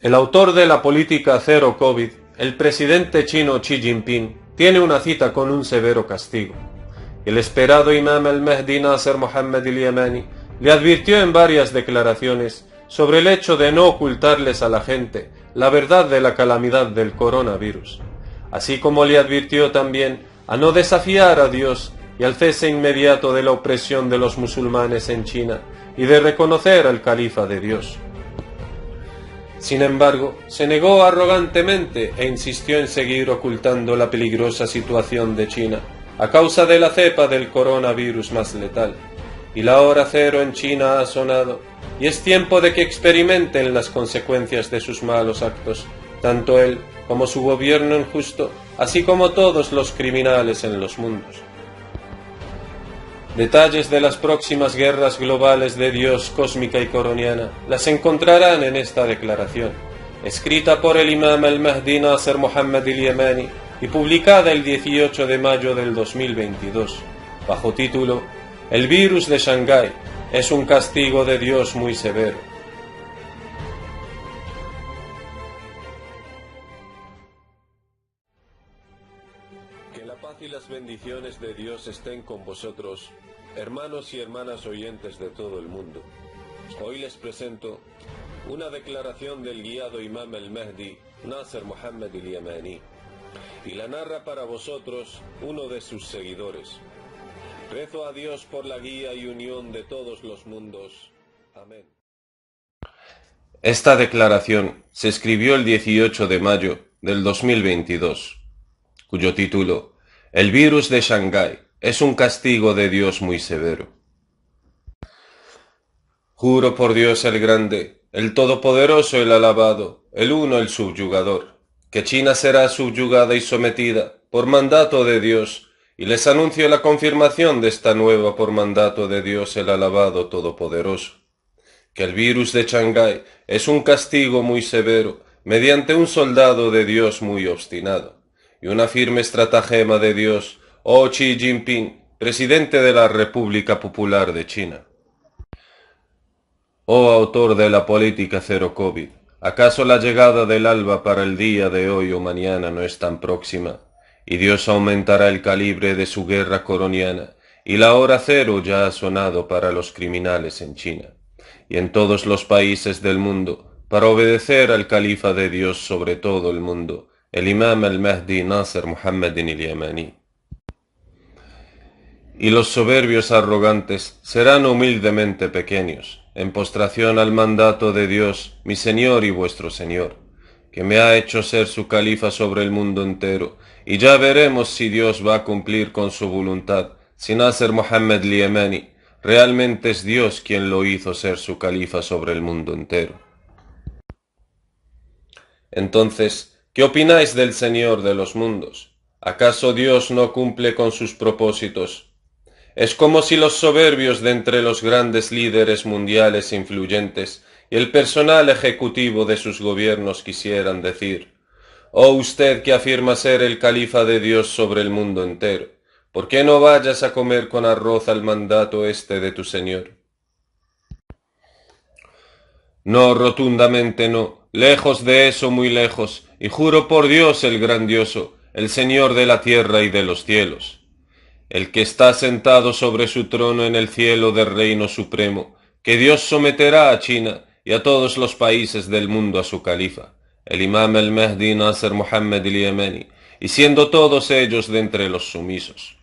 El autor de la política cero COVID, el presidente chino Xi Jinping, tiene una cita con un severo castigo. El esperado imam al-Mahdi Nasser Mohammed al-Yamani le advirtió en varias declaraciones sobre el hecho de no ocultarles a la gente la verdad de la calamidad del coronavirus, así como le advirtió también a no desafiar a Dios y al cese inmediato de la opresión de los musulmanes en China y de reconocer al califa de Dios. Sin embargo, se negó arrogantemente e insistió en seguir ocultando la peligrosa situación de China a causa de la cepa del coronavirus más letal. Y la hora cero en China ha sonado, y es tiempo de que experimenten las consecuencias de sus malos actos, tanto él como su gobierno injusto, así como todos los criminales en los mundos. Detalles de las próximas guerras globales de Dios cósmica y coroniana las encontrarán en esta declaración, escrita por el imam al-Mahdi Nasser Mohammed al-Yamani y publicada el 18 de mayo del 2022, bajo título El virus de Shanghái es un castigo de Dios muy severo. Que la paz y las bendiciones de Dios estén con vosotros, hermanos y hermanas oyentes de todo el mundo. Hoy les presento una declaración del guiado imam al-Mahdi Nasser Mohammed al-Yamani, y la narra para vosotros uno de sus seguidores. Rezo a Dios por la guía y unión de todos los mundos. Amén. Esta declaración se escribió el 18 de mayo del 2022, cuyo título, El virus de Shanghái, es un castigo de Dios muy severo. Juro por Dios el Grande, el Todopoderoso, el Alabado, el Uno, el Subyugador, que China será subyugada y sometida por mandato de Dios, y les anuncio la confirmación de esta nueva por mandato de Dios el Alabado Todopoderoso, que el virus de Shanghái es un castigo muy severo mediante un soldado de Dios muy obstinado, y una firme estratagema de Dios, oh Xi Jinping, presidente de la República Popular de China. Oh autor de la política cero COVID, ¿acaso la llegada del alba para el día de hoy o mañana no es tan próxima? Y Dios aumentará el calibre de su guerra coroniana, y la hora cero ya ha sonado para los criminales en China, y en todos los países del mundo, para obedecer al califa de Dios sobre todo el mundo, el imam al-Mahdi Nasser Mohammed al-Yamani. Y los soberbios arrogantes serán humildemente pequeños, en postración al mandato de Dios, mi Señor y vuestro Señor, que me ha hecho ser su califa sobre el mundo entero, y ya veremos si Dios va a cumplir con su voluntad, si Nasser Mohammed al-Yamani realmente es Dios quien lo hizo ser su califa sobre el mundo entero. Entonces, ¿qué opináis del Señor de los mundos? ¿Acaso Dios no cumple con sus propósitos? Es como si los soberbios de entre los grandes líderes mundiales influyentes y el personal ejecutivo de sus gobiernos quisieran decir: «Oh usted que afirma ser el califa de Dios sobre el mundo entero, ¿por qué no vayas a comer con arroz al mandato este de tu Señor?» No, rotundamente no, lejos de eso, muy lejos, y juro por Dios el grandioso, el Señor de la tierra y de los cielos, el que está sentado sobre su trono en el cielo del reino supremo, que Dios someterá a China y a todos los países del mundo a su califa, el imam al-Mahdi Nasser Mohammed al-Yamani, y siendo todos ellos de entre los sumisos.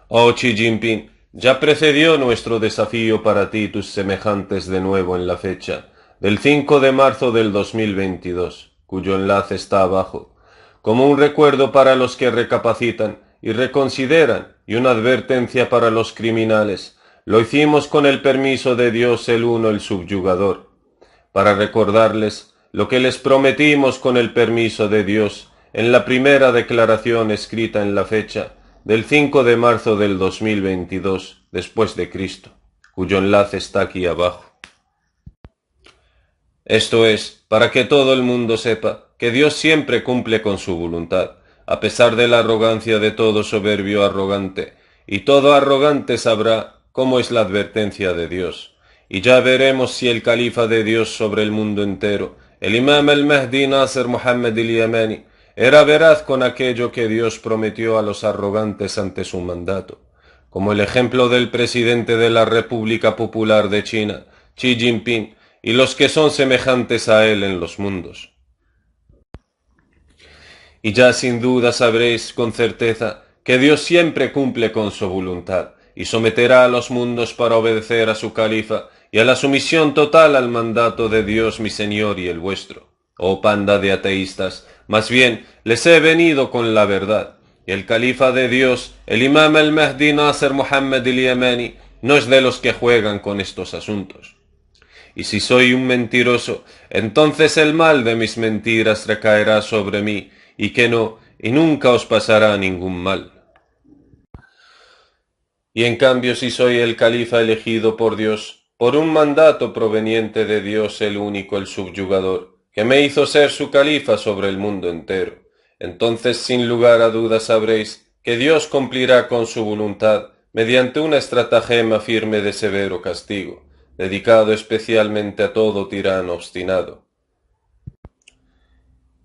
Oh Xi Jinping, ya precedió nuestro desafío para ti y tus semejantes de nuevo en la fecha del 5 de marzo del 2022, cuyo enlace está abajo, como un recuerdo para los que recapacitan y reconsideran, y una advertencia para los criminales. Lo hicimos con el permiso de Dios el Uno, el Subyugador, para recordarles lo que les prometimos con el permiso de Dios en la primera declaración escrita en la fecha del 5 de marzo del 2022 después de Cristo, cuyo enlace está aquí abajo. Esto es, para que todo el mundo sepa que Dios siempre cumple con su voluntad, a pesar de la arrogancia de todo soberbio arrogante, y todo arrogante sabrá cómo es la advertencia de Dios, y ya veremos si el califa de Dios sobre el mundo entero, el imam al-Mahdi Nasser Muhammad al-Yamani, era veraz con aquello que Dios prometió a los arrogantes ante su mandato, como el ejemplo del presidente de la República Popular de China, Xi Jinping, y los que son semejantes a él en los mundos. Y ya sin duda sabréis con certeza que Dios siempre cumple con su voluntad, y someterá a los mundos para obedecer a su califa y a la sumisión total al mandato de Dios mi Señor y el vuestro. Oh panda de ateístas, más bien les he venido con la verdad, y el califa de Dios, el imam al-Mahdi Nasser Muhammad al-Yamani, no es de los que juegan con estos asuntos. Y si soy un mentiroso, entonces el mal de mis mentiras recaerá sobre mí, y que no, y nunca os pasará ningún mal. Y en cambio si soy el califa elegido por Dios, por un mandato proveniente de Dios el único, el subyugador, que me hizo ser su califa sobre el mundo entero, entonces sin lugar a dudas sabréis que Dios cumplirá con su voluntad mediante una estratagema firme de severo castigo, dedicado especialmente a todo tirano obstinado.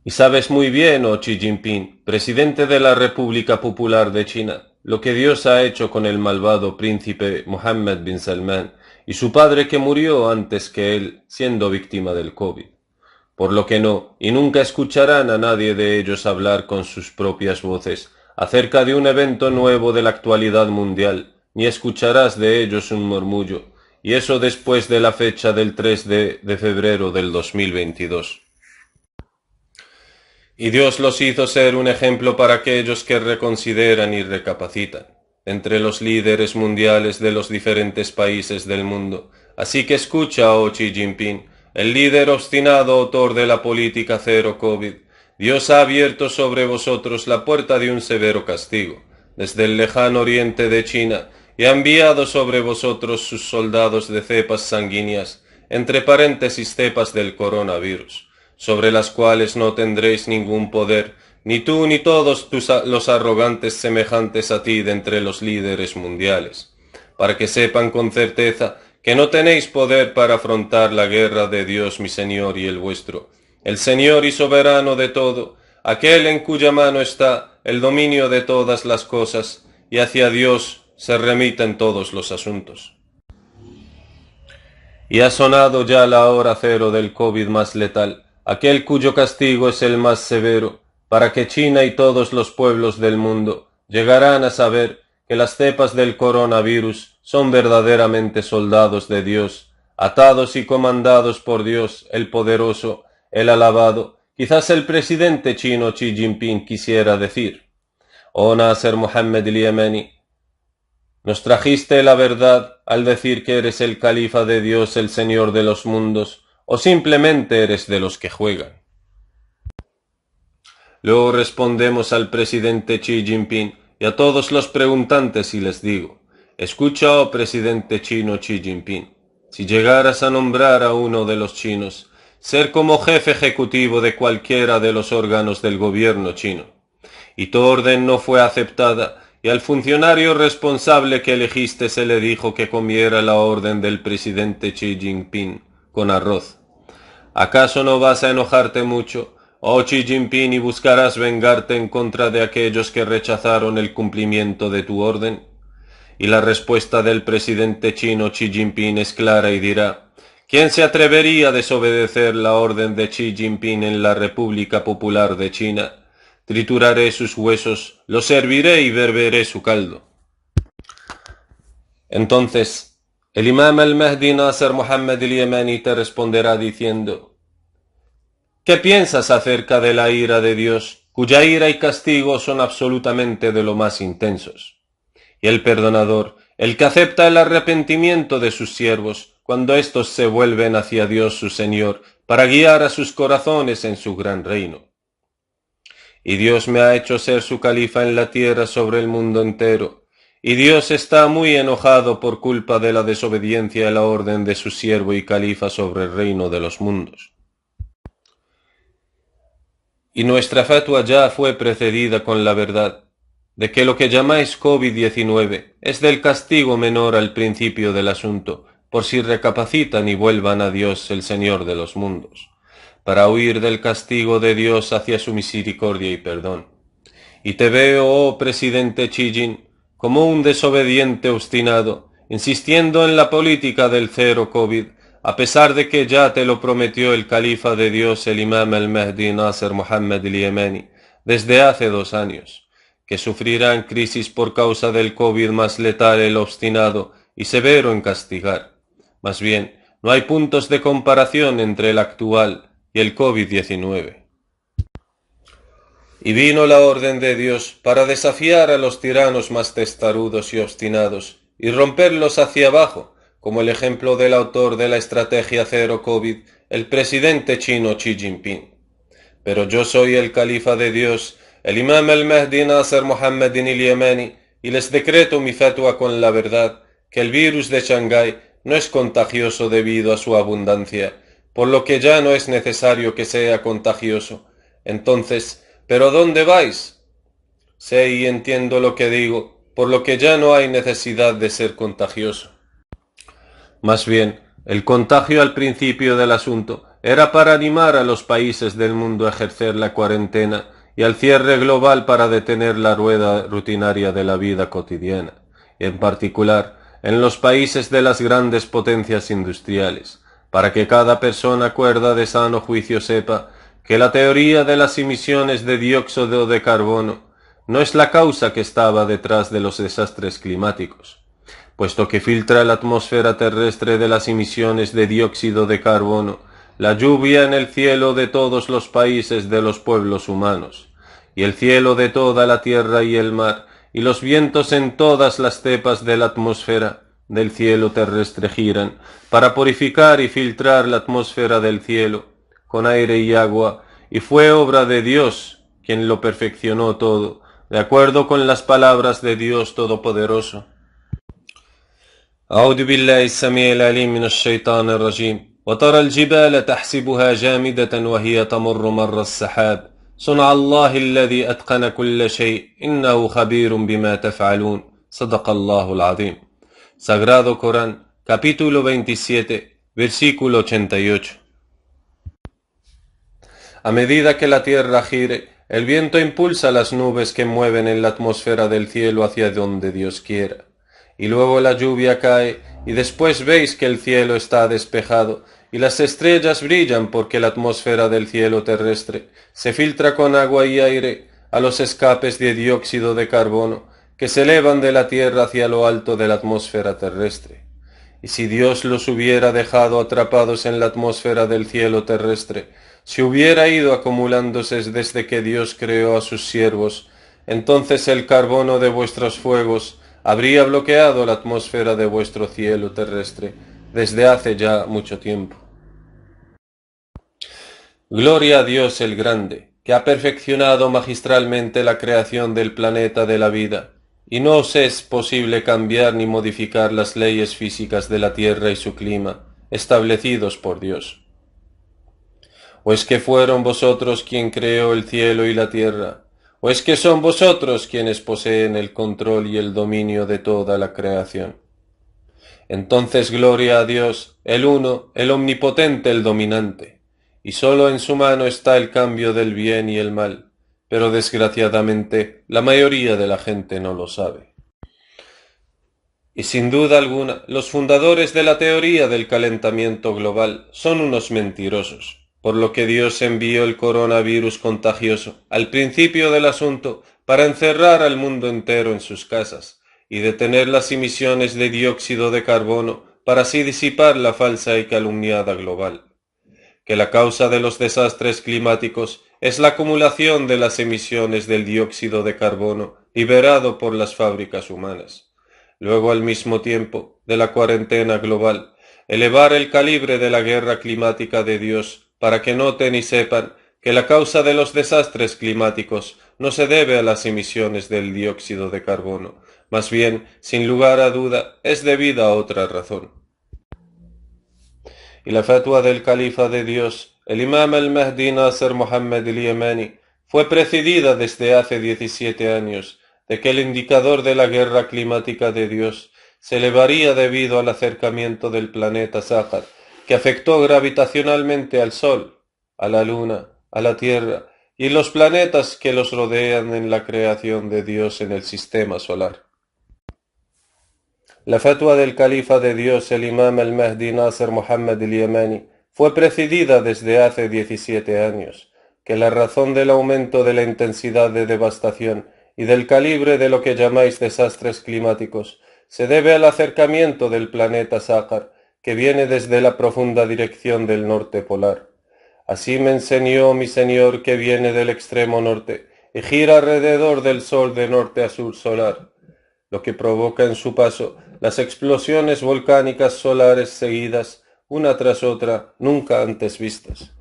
Y sabes muy bien, oh Xi Jinping, presidente de la República Popular de China, lo que Dios ha hecho con el malvado príncipe Mohammed bin Salman y su padre que murió antes que él, siendo víctima del COVID. Por lo que no, y nunca escucharán a nadie de ellos hablar con sus propias voces acerca de un evento nuevo de la actualidad mundial, ni escucharás de ellos un murmullo, y eso después de la fecha del 3 de febrero del 2022. Y Dios los hizo ser un ejemplo para aquellos que reconsideran y recapacitan, entre los líderes mundiales de los diferentes países del mundo. Así que escucha, oh Xi Jinping, el líder obstinado autor de la política cero COVID. Dios ha abierto sobre vosotros la puerta de un severo castigo, desde el lejano oriente de China, y ha enviado sobre vosotros sus soldados de cepas sanguíneas, entre paréntesis cepas del coronavirus, sobre las cuales no tendréis ningún poder, ni tú ni todos los arrogantes semejantes a ti de entre los líderes mundiales, para que sepan con certeza que no tenéis poder para afrontar la guerra de Dios mi Señor y el vuestro, el Señor y soberano de todo, aquel en cuya mano está el dominio de todas las cosas, y hacia Dios se remiten todos los asuntos. Y ha sonado ya la hora cero del COVID más letal, aquel cuyo castigo es el más severo, para que China y todos los pueblos del mundo llegarán a saber que las cepas del coronavirus son verdaderamente soldados de Dios, atados y comandados por Dios, el poderoso, el alabado. Quizás el presidente chino Xi Jinping quisiera decir: oh Nasser Muhammad al-Yamani, nos trajiste la verdad al decir que eres el califa de Dios, el Señor de los mundos, o simplemente eres de los que juegan. Luego respondemos al presidente Xi Jinping y a todos los preguntantes y les digo: escucha, oh presidente chino Xi Jinping, si llegaras a nombrar a uno de los chinos, ser como jefe ejecutivo de cualquiera de los órganos del gobierno chino, y tu orden no fue aceptada, y al funcionario responsable que elegiste se le dijo que comiera la orden del presidente Xi Jinping con arroz, ¿acaso no vas a enojarte mucho, oh Xi Jinping, y buscarás vengarte en contra de aquellos que rechazaron el cumplimiento de tu orden? Y la respuesta del presidente chino Xi Jinping es clara y dirá: ¿quién se atrevería a desobedecer la orden de Xi Jinping en la República Popular de China? Trituraré sus huesos, los herviré y beberé su caldo. Entonces, el imam al-Mahdi Nasser Muhammad al-Yamani te responderá diciendo: ¿qué piensas acerca de la ira de Dios, cuya ira y castigo son absolutamente de lo más intensos? Y el perdonador, el que acepta el arrepentimiento de sus siervos, cuando éstos se vuelven hacia Dios su Señor, para guiar a sus corazones en su gran reino. Y Dios me ha hecho ser su califa en la tierra sobre el mundo entero, y Dios está muy enojado por culpa de la desobediencia a la orden de su siervo y califa sobre el reino de los mundos. Y nuestra fatua ya fue precedida con la verdad, de que lo que llamáis COVID-19 es del castigo menor al principio del asunto, por si recapacitan y vuelvan a Dios el Señor de los mundos, para huir del castigo de Dios hacia su misericordia y perdón. Y te veo, oh presidente Xi Jinping, como un desobediente obstinado, insistiendo en la política del cero COVID, a pesar de que ya te lo prometió el califa de Dios, el imam al-Mahdi Nasser Mohammed al-Yemeni, desde hace 2 años, que sufrirán crisis por causa del COVID más letal el obstinado y severo en castigar. Más bien, no hay puntos de comparación entre el actual y el COVID-19. Y vino la orden de Dios para desafiar a los tiranos más testarudos y obstinados y romperlos hacia abajo, como el ejemplo del autor de la estrategia cero COVID, el presidente chino Xi Jinping. Pero yo soy el califa de Dios, el imam al-Mahdi Nasser Mohammed al-Yemeni, y les decreto mi fatwa con la verdad, que el virus de Shanghái no es contagioso debido a su abundancia, por lo que ya no es necesario que sea contagioso. Entonces, ¿pero dónde vais? Sé y entiendo lo que digo, por lo que ya no hay necesidad de ser contagioso. Más bien, el contagio al principio del asunto era para animar a los países del mundo a ejercer la cuarentena y al cierre global para detener la rueda rutinaria de la vida cotidiana, y en particular en los países de las grandes potencias industriales, para que cada persona cuerda de sano juicio sepa que la teoría de las emisiones de dióxido de carbono no es la causa que estaba detrás de los desastres climáticos, puesto que filtra la atmósfera terrestre de las emisiones de dióxido de carbono, la lluvia en el cielo de todos los países de los pueblos humanos, y el cielo de toda la tierra y el mar, y los vientos en todas las cepas de la atmósfera del cielo terrestre giran, para purificar y filtrar la atmósfera del cielo, con aire y agua, y fue obra de Dios, quien lo perfeccionó todo, de acuerdo con las palabras de Dios Todopoderoso. أعوذ بالله السميع العليم من الشيطان الرجيم وترى الجبال تحسبها جامدة وهي تمر مر السحاب صنع الله الذي أتقن كل شيء إنه خبير بما تفعلون صدق الله العظيم. Sagrado Corán, capítulo 27, versículo 88. A medida que la tierra gire, el viento impulsa las nubes que mueven en la atmósfera del cielo hacia donde Dios quiera. Y luego la lluvia cae, y después veis que el cielo está despejado, y las estrellas brillan porque la atmósfera del cielo terrestre se filtra con agua y aire a los escapes de dióxido de carbono que se elevan de la tierra hacia lo alto de la atmósfera terrestre. Y si Dios los hubiera dejado atrapados en la atmósfera del cielo terrestre, si hubiera ido acumulándose desde que Dios creó a sus siervos, entonces el carbono de vuestros fuegos habría bloqueado la atmósfera de vuestro cielo terrestre desde hace ya mucho tiempo. Gloria a Dios el Grande, que ha perfeccionado magistralmente la creación del planeta de la vida, y no os es posible cambiar ni modificar las leyes físicas de la Tierra y su clima, establecidos por Dios. ¿O es que fueron vosotros quien creó el cielo y la tierra? ¿O es que son vosotros quienes poseen el control y el dominio de toda la creación? Entonces gloria a Dios, el Uno, el Omnipotente, el Dominante, y sólo en su mano está el cambio del bien y el mal, pero desgraciadamente la mayoría de la gente no lo sabe. Y sin duda alguna, los fundadores de la teoría del calentamiento global son unos mentirosos, por lo que Dios envió el coronavirus contagioso al principio del asunto para encerrar al mundo entero en sus casas y detener las emisiones de dióxido de carbono para así disipar la falsa y calumniada global. Que la causa de los desastres climáticos es la acumulación de las emisiones del dióxido de carbono liberado por las fábricas humanas. Luego, al mismo tiempo, de la cuarentena global, elevar el calibre de la guerra climática de Dios para que noten y sepan que la causa de los desastres climáticos no se debe a las emisiones del dióxido de carbono, más bien, sin lugar a duda, es debida a otra razón. Y la fatwa del califa de Dios, el imam al-Mahdi Nasser Mohammed al-Yemeni, fue precedida desde hace 17 años de que el indicador de la guerra climática de Dios se elevaría debido al acercamiento del planeta Sájar, que afectó gravitacionalmente al Sol, a la Luna, a la Tierra y los planetas que los rodean en la creación de Dios en el sistema solar. La fatwa del califa de Dios, el imam al-Mahdi Nasser Muhammad al-Yamani, fue precedida desde hace 17 años, que la razón del aumento de la intensidad de devastación y del calibre de lo que llamáis desastres climáticos se debe al acercamiento del planeta Sájar, que viene desde la profunda dirección del norte polar. Así me enseñó mi Señor, que viene del extremo norte y gira alrededor del Sol de norte a sur solar, lo que provoca en su paso las explosiones volcánicas solares seguidas, una tras otra, nunca antes vistas.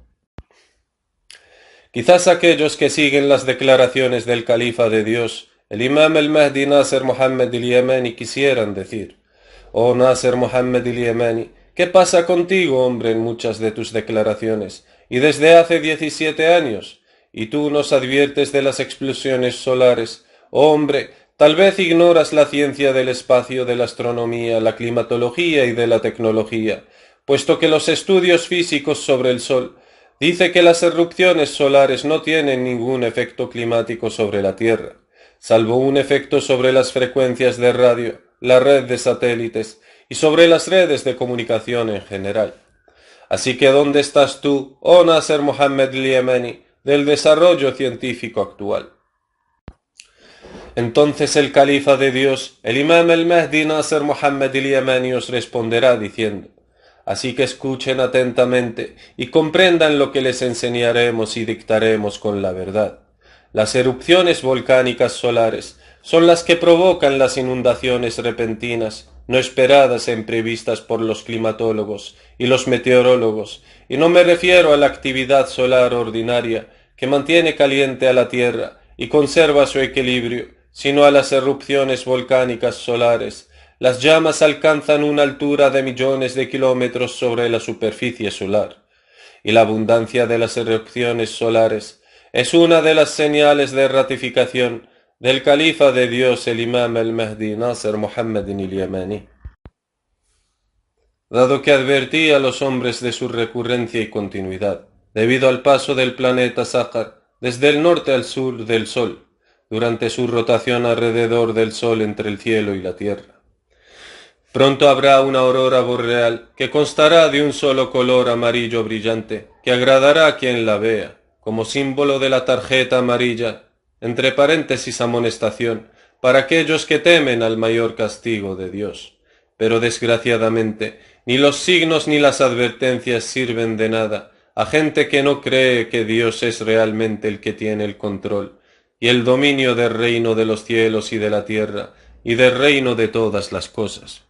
Quizás aquellos que siguen las declaraciones del califa de Dios, el imam al-Mahdi Nasser Muhammad al-Yamani, quisieran decir: «Oh Nasser Muhammad al-Yamani, ¿qué pasa contigo, hombre, en muchas de tus declaraciones? Y desde hace 17 años, y tú nos adviertes de las explosiones solares. Oh, hombre, tal vez ignoras la ciencia del espacio, de la astronomía, la climatología y de la tecnología, puesto que los estudios físicos sobre el Sol dice que las erupciones solares no tienen ningún efecto climático sobre la Tierra, salvo un efecto sobre las frecuencias de radio, la red de satélites y sobre las redes de comunicación en general. Así que ¿dónde estás tú, oh Nasser Muhammad al-Yamani, del desarrollo científico actual?» Entonces el califa de Dios, el imam al-Mahdi Nasser Muhammad al-Yamani, os responderá diciendo: «Así que escuchen atentamente y comprendan lo que les enseñaremos y dictaremos con la verdad. Las erupciones volcánicas solares son las que provocan las inundaciones repentinas, no esperadas e imprevistas por los climatólogos y los meteorólogos, y no me refiero a la actividad solar ordinaria que mantiene caliente a la Tierra y conserva su equilibrio, sino a las erupciones volcánicas solares. Las llamas alcanzan una altura de millones de kilómetros sobre la superficie solar, y la abundancia de las erupciones solares es una de las señales de ratificación del califa de Dios, el imam al-Mahdi Nasser Muhammad al-Yamani. Dado que advertí a los hombres de su recurrencia y continuidad, debido al paso del planeta Sájar desde el norte al sur del Sol, durante su rotación alrededor del Sol entre el cielo y la Tierra. Pronto habrá una aurora boreal que constará de un solo color amarillo brillante, que agradará a quien la vea, como símbolo de la tarjeta amarilla, entre paréntesis amonestación, para aquellos que temen al mayor castigo de Dios. Pero desgraciadamente, ni los signos ni las advertencias sirven de nada a gente que no cree que Dios es realmente el que tiene el control y el dominio del reino de los cielos y de la tierra, y del reino de todas las cosas.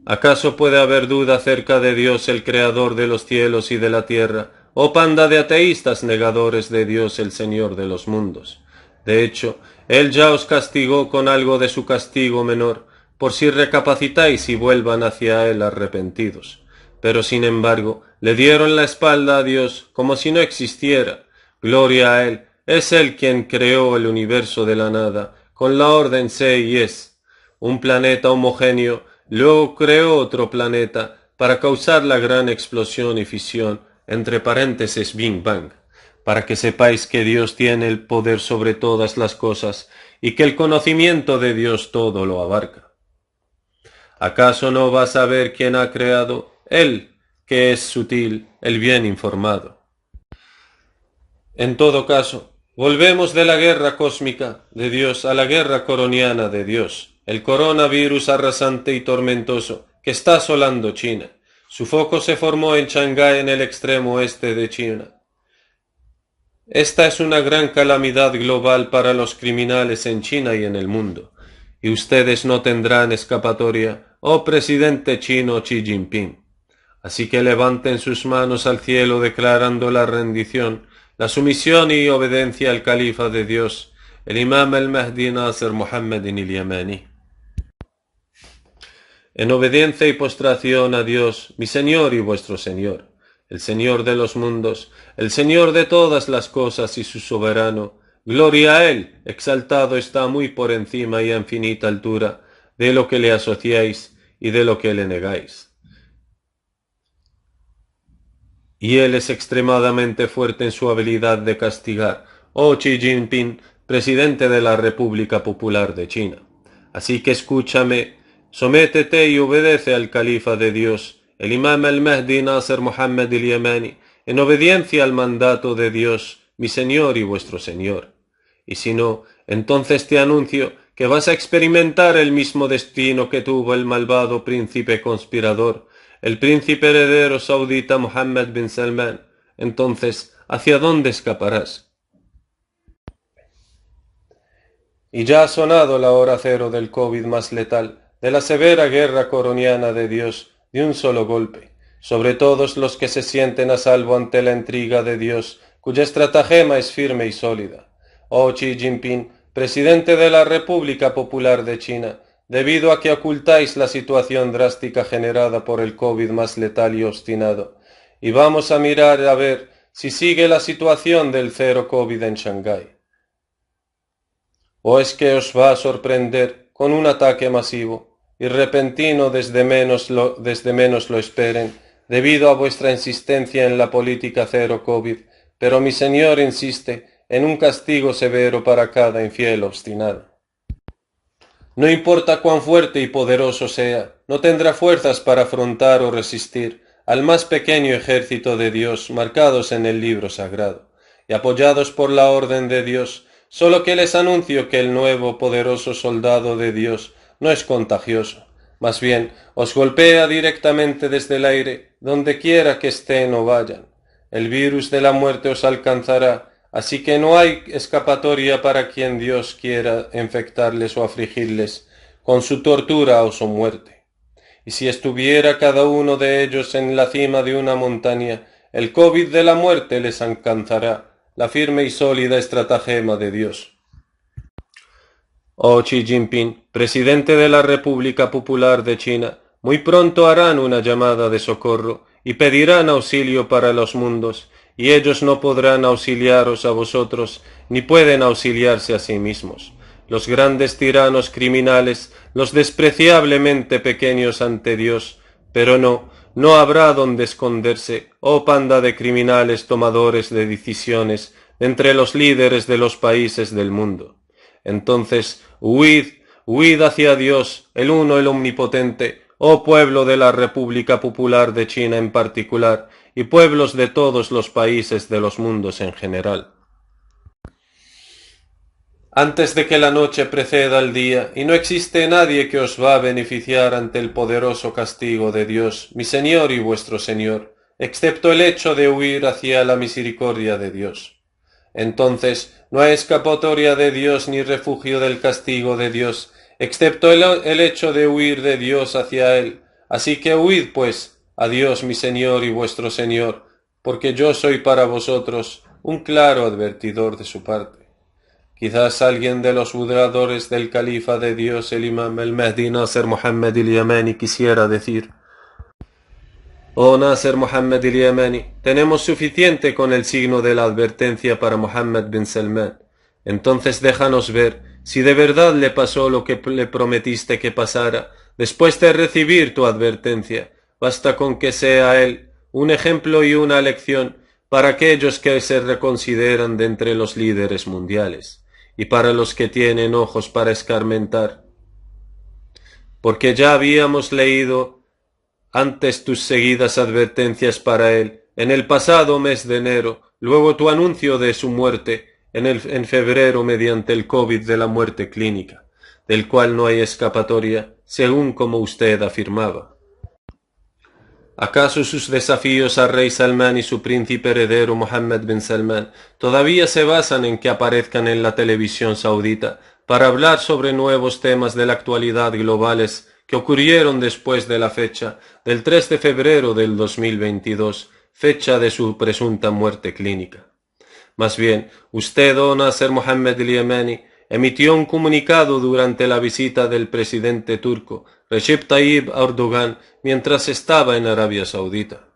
¿Acaso puede haber duda acerca de Dios, el creador de los cielos y de la tierra, oh panda de ateístas negadores de Dios, el Señor de los mundos? De hecho, Él ya os castigó con algo de su castigo menor, por si recapacitáis y vuelvan hacia Él arrepentidos. Pero sin embargo, le dieron la espalda a Dios como si no existiera. Gloria a Él, es Él quien creó el universo de la nada, con la orden sé y es. Un planeta homogéneo, luego creó otro planeta para causar la gran explosión y fisión, entre paréntesis Big Bang, para que sepáis que Dios tiene el poder sobre todas las cosas y que el conocimiento de Dios todo lo abarca. ¿Acaso no vas a ver quién ha creado? Él, que es sutil, el bien informado. En todo caso, volvemos de la guerra cósmica de Dios a la guerra coroniana de Dios, el coronavirus arrasante y tormentoso que está asolando China. Su foco se formó en Shanghái, en el extremo oeste de China. Esta es una gran calamidad global para los criminales en China y en el mundo, y ustedes no tendrán escapatoria, oh presidente chino Xi Jinping. Así que levanten sus manos al cielo declarando la rendición, la sumisión y obediencia al califa de Dios, el imam al-Mahdi Nasser Muhammad al-Yamani. En obediencia y postración a Dios, mi Señor y vuestro Señor, el Señor de los mundos, el Señor de todas las cosas y su soberano, gloria a Él, exaltado está muy por encima y a infinita altura, de lo que le asociáis y de lo que le negáis. Y él es extremadamente fuerte en su habilidad de castigar, oh Xi Jinping, presidente de la República Popular de China. Así que escúchame, sométete y obedece al califa de Dios, el imam al-Mahdi Nasser Mohammed al-Yamani, en obediencia al mandato de Dios, mi Señor y vuestro Señor. Y si no, entonces te anuncio que vas a experimentar el mismo destino que tuvo el malvado príncipe conspirador, el príncipe heredero saudita Mohammed bin Salman. Entonces, ¿hacia dónde escaparás? Y ya ha sonado la hora cero del COVID más letal, de la severa guerra coroniana de Dios, de un solo golpe, sobre todos los que se sienten a salvo ante la intriga de Dios, cuya estratagema es firme y sólida. Oh Xi Jinping, presidente de la República Popular de China, debido a que ocultáis la situación drástica generada por el COVID más letal y obstinado, y vamos a mirar a ver si sigue la situación del cero COVID en Shanghái. ¿O es que os va a sorprender con un ataque masivo y repentino desde menos lo esperen, debido a vuestra insistencia en la política cero COVID? Pero mi Señor insiste en un castigo severo para cada infiel obstinado. No importa cuán fuerte y poderoso sea, no tendrá fuerzas para afrontar o resistir al más pequeño ejército de Dios marcados en el libro sagrado, y apoyados por la orden de Dios. Solo que les anuncio que el nuevo poderoso soldado de Dios no es contagioso, más bien os golpea directamente desde el aire, donde quiera que estén o vayan. El virus de la muerte os alcanzará, así que no hay escapatoria para quien Dios quiera infectarles o afligirles con su tortura o su muerte. Y si estuviera cada uno de ellos en la cima de una montaña, el COVID de la muerte les alcanzará, la firme y sólida estratagema de Dios. Oh Xi Jinping, presidente de la República Popular de China, muy pronto harán una llamada de socorro y pedirán auxilio para los mundos, y ellos no podrán auxiliaros a vosotros, ni pueden auxiliarse a sí mismos. Los grandes tiranos criminales, los despreciablemente pequeños ante Dios, pero no habrá donde esconderse, oh panda de criminales tomadores de decisiones, entre los líderes de los países del mundo. Entonces, huid hacia Dios, el uno, el omnipotente, oh pueblo de la República Popular de China en particular, y pueblos de todos los países de los mundos en general. Antes de que la noche preceda al día, y no existe nadie que os va a beneficiar ante el poderoso castigo de Dios, mi Señor y vuestro Señor, excepto el hecho de huir hacia la misericordia de Dios. Entonces, no hay escapatoria de Dios ni refugio del castigo de Dios, excepto el hecho de huir de Dios hacia Él. Así que huid, pues, a Dios mi Señor y vuestro Señor, porque yo soy para vosotros un claro advertidor de su parte. Quizás alguien de los budeadores del califa de Dios, el imam al-Mahdi Nasser Mohammed al-Yamani, quisiera decir: oh Nasser Mohammed al-Yamani, tenemos suficiente con el signo de la advertencia para Mohammed bin Salman. Entonces déjanos ver si de verdad le pasó lo que le prometiste que pasara, después de recibir tu advertencia. Basta con que sea él un ejemplo y una lección para aquellos que se reconsideran de entre los líderes mundiales, y para los que tienen ojos para escarmentar. Porque ya habíamos leído antes tus seguidas advertencias para él, en el pasado mes de enero, luego tu anuncio de su muerte, en febrero mediante el COVID de la muerte clínica, del cual no hay escapatoria, según como usted afirmaba. ¿Acaso sus desafíos al rey Salmán y su príncipe heredero Mohammed bin Salman todavía se basan en que aparezcan en la televisión saudita para hablar sobre nuevos temas de la actualidad globales que ocurrieron después de la fecha del 3 de febrero del 2022, fecha de su presunta muerte clínica? Más bien, usted, oh Nasser Mohammed al-Yamani, emitió un comunicado durante la visita del presidente turco Recep Tayyip Erdogan mientras estaba en Arabia Saudita,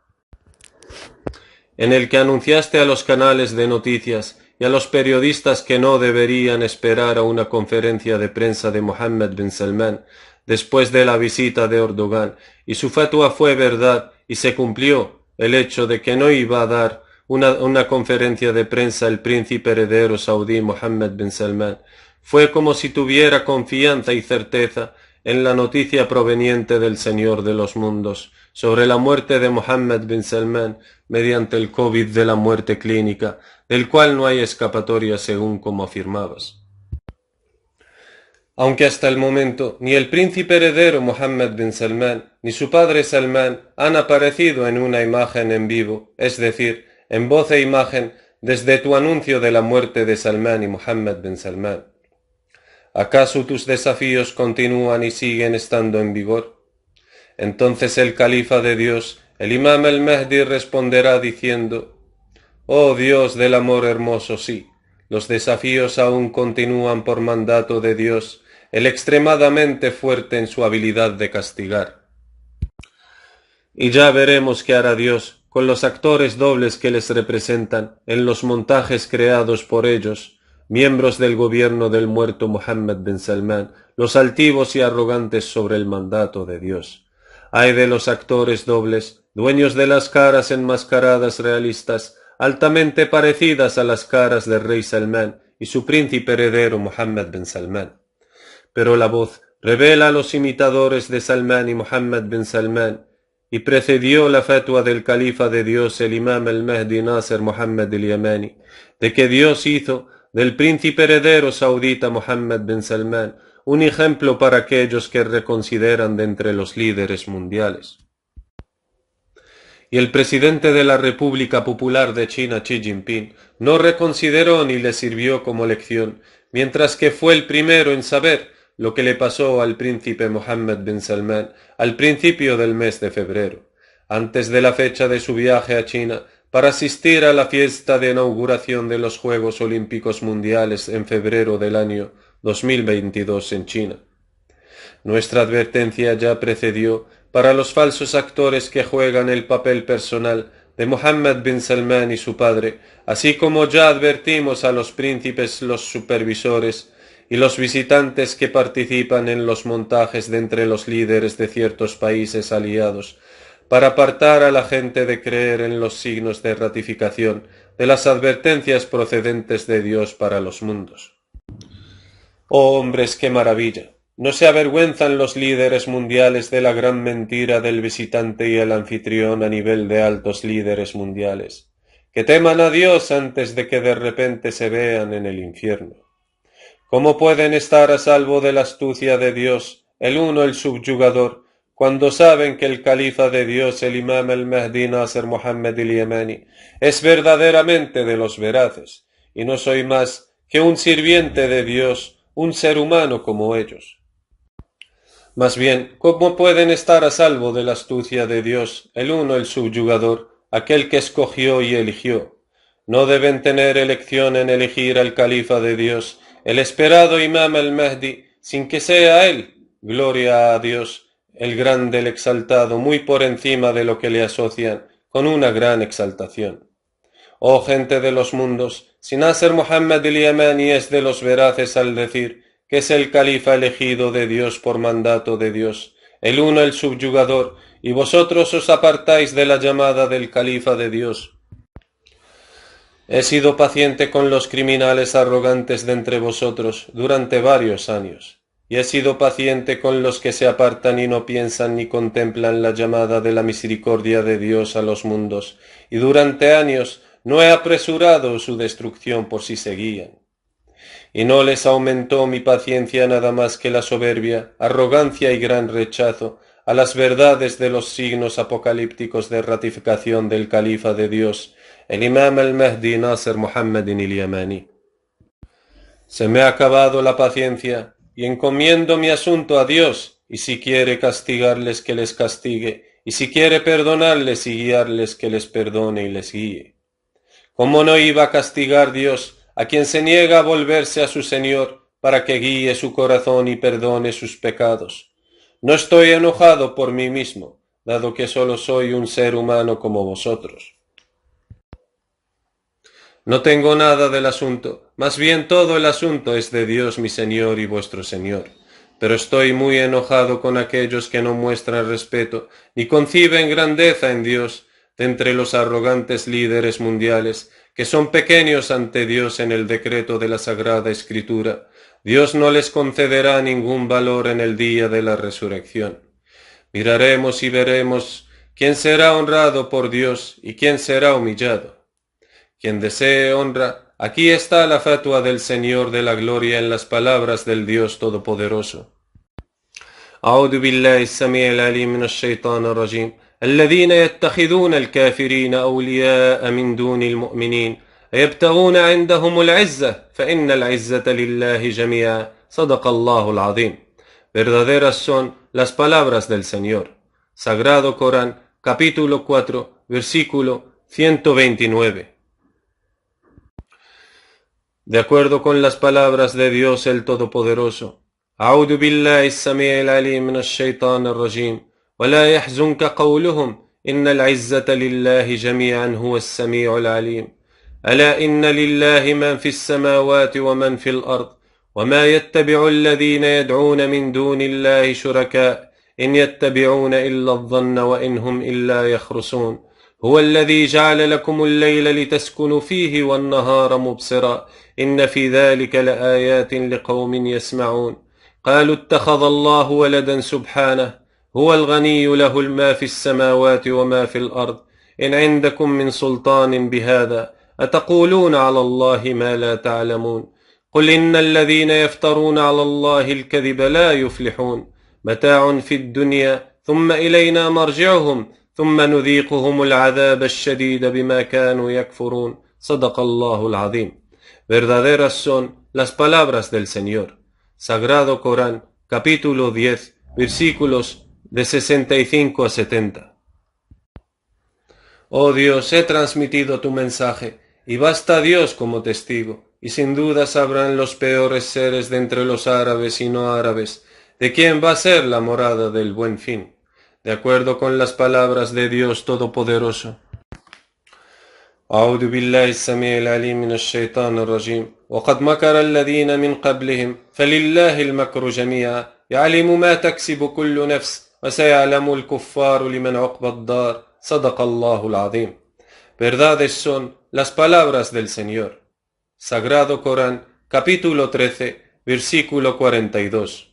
en el que anunciaste a los canales de noticias y a los periodistas que no deberían esperar a una conferencia de prensa de Mohammed bin Salman después de la visita de Erdogan, y su fatua fue verdad y se cumplió el hecho de que no iba a dar una conferencia de prensa el príncipe heredero saudí Mohammed bin Salman. Fue como si tuviera confianza y certeza en la noticia proveniente del Señor de los mundos sobre la muerte de Mohammed bin Salman mediante el COVID de la muerte clínica, del cual no hay escapatoria según como afirmabas. Aunque hasta el momento ni el príncipe heredero Mohammed bin Salman ni su padre Salman han aparecido en una imagen en vivo, es decir, en voz e imagen, desde tu anuncio de la muerte de Salman y Mohammed bin Salman. ¿Acaso tus desafíos continúan y siguen estando en vigor? Entonces el califa de Dios, el imam al-Mahdi, responderá diciendo: «Oh Dios del amor hermoso, sí, los desafíos aún continúan por mandato de Dios, el extremadamente fuerte en su habilidad de castigar. Y ya veremos qué hará Dios con los actores dobles que les representan en los montajes creados por ellos, miembros del gobierno del muerto Mohammed bin Salman, los altivos y arrogantes sobre el mandato de Dios. Ay de los actores dobles, dueños de las caras enmascaradas realistas, altamente parecidas a las caras del rey Salman y su príncipe heredero Mohammed bin Salman. Pero la voz revela a los imitadores de Salman y Mohammed bin Salman, y precedió la fatua del califa de Dios, el imam al-Mahdi Nasser Mohammed al-Yamani, de que Dios hizo del príncipe heredero saudita Mohammed bin Salman un ejemplo para aquellos que reconsideran de entre los líderes mundiales. Y el presidente de la República Popular de China, Xi Jinping, no reconsideró ni le sirvió como lección, mientras que fue el primero en saber lo que le pasó al príncipe Mohammed bin Salman al principio del mes de febrero, antes de la fecha de su viaje a China para asistir a la fiesta de inauguración de los Juegos Olímpicos Mundiales en febrero del año 2022 en China. Nuestra advertencia ya precedió para los falsos actores que juegan el papel personal de Mohammed bin Salman y su padre, así como ya advertimos a los príncipes, los supervisores y los visitantes que participan en los montajes de entre los líderes de ciertos países aliados, para apartar a la gente de creer en los signos de ratificación de las advertencias procedentes de Dios para los mundos. Oh hombres, qué maravilla. ¿No se avergüenzan los líderes mundiales de la gran mentira del visitante y el anfitrión a nivel de altos líderes mundiales? Que teman a Dios antes de que de repente se vean en el infierno. ¿Cómo pueden estar a salvo de la astucia de Dios, el uno el subyugador, cuando saben que el califa de Dios, el imam al-Mahdi Nasser Mohammed al-Yamani, es verdaderamente de los veraces, y no soy más que un sirviente de Dios, un ser humano como ellos? Más bien, ¿cómo pueden estar a salvo de la astucia de Dios, el uno el subyugador, aquel que escogió y eligió? No deben tener elección en elegir al califa de Dios, el esperado imam al-Mahdi, sin que sea él, gloria a Dios, el grande, el exaltado, muy por encima de lo que le asocian, con una gran exaltación. Oh gente de los mundos, si Nasser Mohammed al-Yamani es de los veraces al decir que es el califa elegido de Dios por mandato de Dios, el uno el subyugador, y vosotros os apartáis de la llamada del califa de Dios. He sido paciente con los criminales arrogantes de entre vosotros durante varios años, y he sido paciente con los que se apartan y no piensan ni contemplan la llamada de la misericordia de Dios a los mundos, y durante años no he apresurado su destrucción por si seguían. Y no les aumentó mi paciencia nada más que la soberbia, arrogancia y gran rechazo a las verdades de los signos apocalípticos de ratificación del califa de Dios, el imam al-Mahdi Nasser Mohammed al-Yamani. Se me ha acabado la paciencia y encomiendo mi asunto a Dios, y si quiere castigarles que les castigue, y si quiere perdonarles y guiarles que les perdone y les guíe. ¿Cómo no iba a castigar Dios a quien se niega a volverse a su Señor para que guíe su corazón y perdone sus pecados? No estoy enojado por mí mismo, dado que solo soy un ser humano como vosotros. No tengo nada del asunto, más bien todo el asunto es de Dios mi Señor y vuestro Señor. pero estoy muy enojado con aquellos que no muestran respeto ni conciben grandeza en Dios de entre los arrogantes líderes mundiales, que son pequeños ante Dios en el decreto de la Sagrada Escritura. Dios no les concederá ningún valor en el día de la resurrección. Miraremos y veremos quién será honrado por Dios y quién será humillado. Quien desee honra, aquí está la fatua del Señor de la gloria en las palabras del Dios Todopoderoso. أعوذ بالله السميع العليم من الشيطان الرجيم الذين يتخذون الكافرين أولياء من دون المؤمنين يبتغون عندهم العزة فإن العزة لله جميعا صدق الله العظيم. Verdaderas son las palabras del Señor. Sagrado Corán, capítulo 4, versículo 129. De acuerdo con las palabras de Dios el Todopoderoso, أعوذ بالله السميع العليم من الشيطان الرجيم ولا يحزنك قولهم إن العزة لله جميعا هو السميع العليم ألا إن لله من في السماوات ومن في الأرض وما يتبع الذين يدعون من دون الله شركاء إن يتبعون إلا الظن وإن هم إلا يخرصون هو الذي جعل لكم الليل لتسكنوا فيه والنهار مبصرا إن في ذلك لآيات لقوم يسمعون قالوا اتخذ الله ولدا سبحانه هو الغني له ما في السماوات وما في الأرض إن عندكم من سلطان بهذا أتقولون على الله ما لا تعلمون قل إن الذين يفترون على الله الكذب لا يفلحون متاع في الدنيا ثم إلينا مرجعهم ثم نذيقهم العذاب الشديد بما كانوا يكفرون صدق الله العظيم. Verdaderas son las palabras del Señor. Sagrado Corán, capítulo 10, versículos de 65 a 70. Oh Dios, he transmitido tu mensaje, y basta Dios como testigo, y sin duda sabrán los peores seres de entre los árabes y no árabes, de quién va a ser la morada del buen fin, de acuerdo con las palabras de Dios Todopoderoso. أعوذ بالله السميع العليم من الشيطان الرجيم وقد مكر الذين من قبلهم فلله المكر جميعا يعلم ما تكسب كل نفس وسيعلم الكفار لمن عقبى الدار صدق الله العظيم. Verdades son las palabras del Señor. Sagrado Corán, capítulo 13, versículo 42.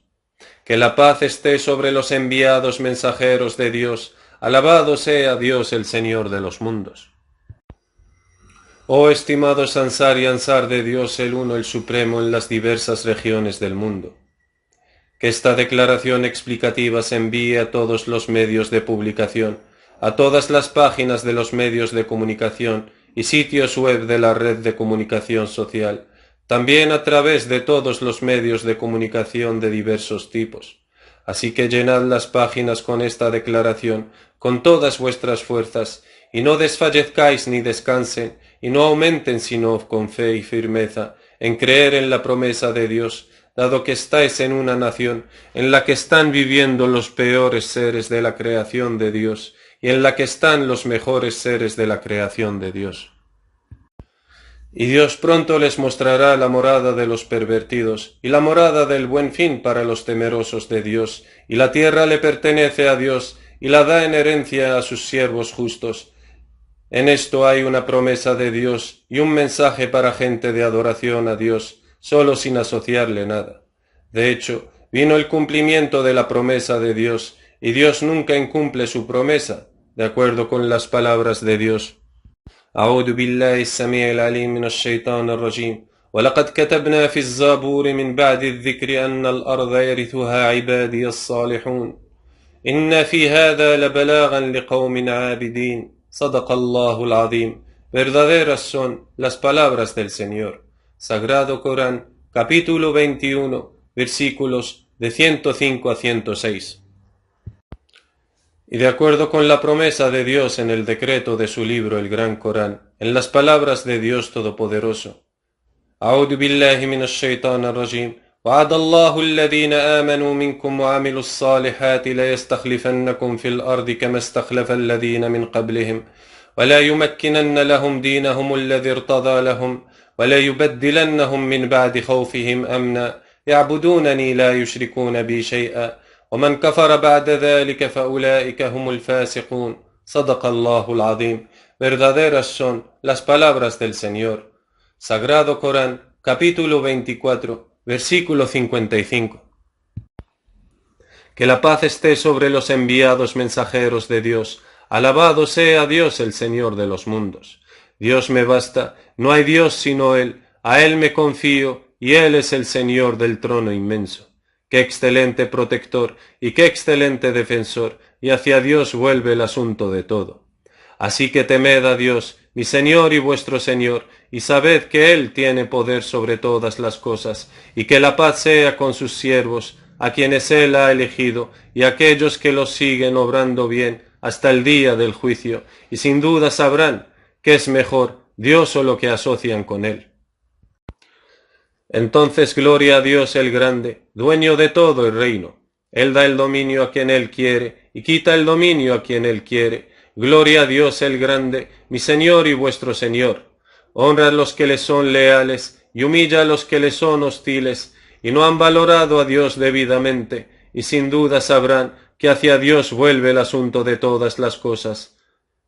Que la paz esté sobre los enviados mensajeros de Dios. Alabado sea Dios el Señor de los mundos. Oh estimados Ansar y Ansar de Dios el Uno, el Supremo, en las diversas regiones del mundo. Que esta declaración explicativa se envíe a todos los medios de publicación, a todas las páginas de los medios de comunicación y sitios web de la red de comunicación social, también a través de todos los medios de comunicación de diversos tipos. Así que llenad las páginas con esta declaración, con todas vuestras fuerzas, y no desfallezcáis ni descansen, y no aumenten sino con fe y firmeza, en creer en la promesa de Dios, dado que estáis en una nación en la que están viviendo los peores seres de la creación de Dios, y en la que están los mejores seres de la creación de Dios. Y Dios pronto les mostrará la morada de los pervertidos, y la morada del buen fin para los temerosos de Dios, y la tierra le pertenece a Dios, y la da en herencia a sus siervos justos. En esto hay una promesa de Dios y un mensaje para gente de adoración a Dios, solo sin asociarle nada. De hecho, vino el cumplimiento de la promesa de Dios, y Dios nunca incumple su promesa, de acuerdo con las palabras de Dios. أعوذ بالله السميع العليم من الشيطان الرجيم ولقد كتبنا في الزبور من بعد الذكر أن الأرض يرثها عبادي الصالحون إن في هذا لبلاغا لقوم عابدين صدق الله العظيم. Verdaderas son las palabras del Señor. Sagrado Corán, capítulo 21, versículos de 105 a 106. Y de acuerdo con la promesa de Dios en el decreto de su libro, el Gran Corán, en las palabras de Dios Todopoderoso. أعوذ بالله من الشيطان الرجيم وعد الله الذين آمنوا منكم وعملوا الصالحات ليستخلفنكم في الأرض كما استخلف الذين من قبلهم ولا يمكنن لهم دينهم الذي ارتضى لهم ولا يبدلنهم من بعد خوفهم أمنا يعبدونني لا يشركون بي شيئا ومن كفر بعد ذلك فأولئك هم الفاسقون. صدق الله العظيم. Verdaderas son las palabras del Señor. Sagrado Corán, capítulo 24, versículo 55. Que la paz esté sobre los enviados mensajeros de Dios. Alabado sea Dios, el Señor de los mundos. Dios me basta, no hay Dios sino Él, a Él me confío, y Él es el Señor del trono inmenso. Qué excelente protector y qué excelente defensor, y hacia Dios vuelve el asunto de todo. Así que temed a Dios, mi Señor y vuestro Señor, y sabed que Él tiene poder sobre todas las cosas, y que la paz sea con sus siervos, a quienes Él ha elegido, y aquellos que los siguen obrando bien hasta el día del juicio, y sin duda sabrán que es mejor Dios o lo que asocian con Él. Entonces gloria a Dios el grande, dueño de todo el reino. Él da el dominio a quien Él quiere, y quita el dominio a quien Él quiere. Gloria a Dios el grande, mi Señor y vuestro Señor. Honra a los que le son leales, y humilla a los que le son hostiles, y no han valorado a Dios debidamente, y sin duda sabrán que hacia Dios vuelve el asunto de todas las cosas,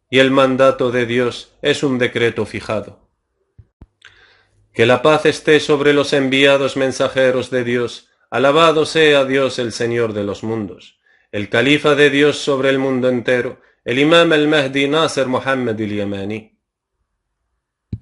y el mandato de Dios es un decreto fijado. Que la paz esté sobre los enviados mensajeros de Dios. Alabado sea Dios, el Señor de los mundos, el califa de Dios sobre el mundo entero, el imam al-Mahdi Nasser Muhammad al-Yamani.